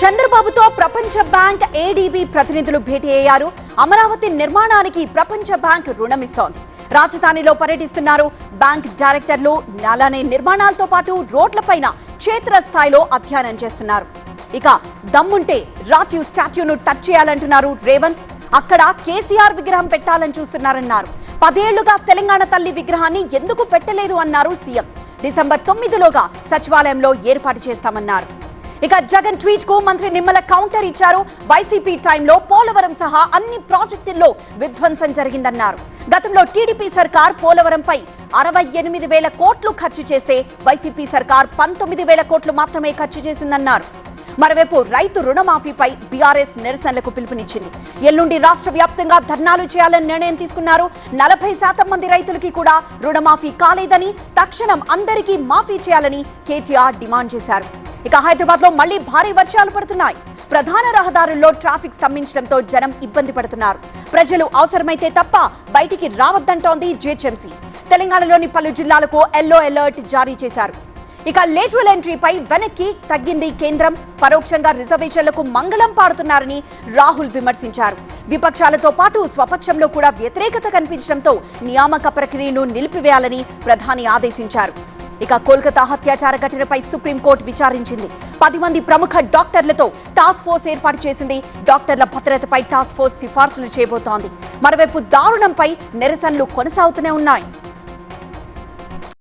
చంద్రబాబుతో ప్రపంచ bank ADB ప్రతినిధులు భేటీ అయ్యారు. అమరావతి నిర్మాణానికి ప్రపంచ బ్యాంక్ రుణమిస్తోంది. రాజధానిలో పర్యటిస్తున్నారు బ్యాంక్ డైరెక్టర్లు. అలానే నిర్మాణాలతో పాటు రోడ్లపైన క్షేత్రస్థాయిలో అధ్యయనం చేస్తున్నారు. ఇక దమ్ముంటే రాజీవ్ స్టాట్యూను టచ్ చేయాలంటున్నారు రేవంత్. అక్కడ కేసీఆర్ విగ్రహం పెట్టాలని చూస్తున్నారన్నారు. 10 ఏళ్లుగా తెలంగాణ తల్లి విగ్రహాన్ని ఎందుకు పెట్టలేదు అన్నారు సీఎం. డిసెంబర్ 9లోగా సచివాలయంలో ఏర్పాటు చేస్తామన్నారు. ఇక జగన్ ట్వీట్ కు మంత్రి నిమ్మల కౌంటర్ ఇచ్చారు. వైసీపీ టైంలో పోలవరం సహా అన్ని ప్రాజెక్టుల్లో విధ్వంసం జరిగిందన్నారు. గతంలో టీడీపీ సర్కార్ పోలవరంపై 68,000 కోట్లు ఖర్చు చేస్తే వైసీపీ సర్కార్ 19,000 కోట్లు మాత్రమే ఖర్చు చేసిందన్నారు. మరోవైపు రైతు రుణమాఫీపై బీఆర్ఎస్ నిరసనలకు పిలుపునిచ్చింది. ఎల్లుండి రాష్ట్ర వ్యాప్తంగా ధర్నాలు చేయాలని నిర్ణయం తీసుకున్నారు. 40% మంది రైతులకి కూడా రుణమాఫీ కాలేదని, తక్షణం అందరికీ మాఫీ చేయాలని కేటీఆర్ డిమాండ్ చేశారు. ఇక హైదరాబాద్ లో మళ్లీ భారీ వర్షాలు పడుతున్నాయి. ప్రధాన రహదారుల్లో ట్రాఫిక్ స్తంభించడంతో జనం ఇబ్బంది పడుతున్నారు. ప్రజలు అవసరమైతే తప్ప బయటికి రావద్దంటోంది జీహెచ్ఎంసీ. తెలంగాణలోని పలు జిల్లాలకు ఎల్లో అలర్ట్ జారీ చేశారు. ఇక లేటరల్ ఎంట్రీపై వెనక్కి తగ్గింది కేంద్రం. పరోక్షంగా రిజర్వేషన్లకు మంగళం పాడుతున్నారని రాహుల్ విమర్శించారు. విపక్షాలతో పాటు స్వపక్షంలో కూడా వ్యతిరేకత కనిపించడంతో నియామక ప్రక్రియను నిలిపివేయాలని ప్రధాని ఆదేశించారు. ఇక కోల్కతా హత్యాచార ఘటనపై సుప్రీంకోర్టు విచారించింది. 10 మంది ప్రముఖ డాక్టర్లతో టాస్క్ ఫోర్స్ ఏర్పాటు చేసింది. డాక్టర్ల భద్రతపై టాస్క్ ఫోర్స్ సిఫార్సులు చేయబోతోంది. మరోవైపు దారుణంపై నిరసనలు కొనసాగుతూనే ఉన్నాయి.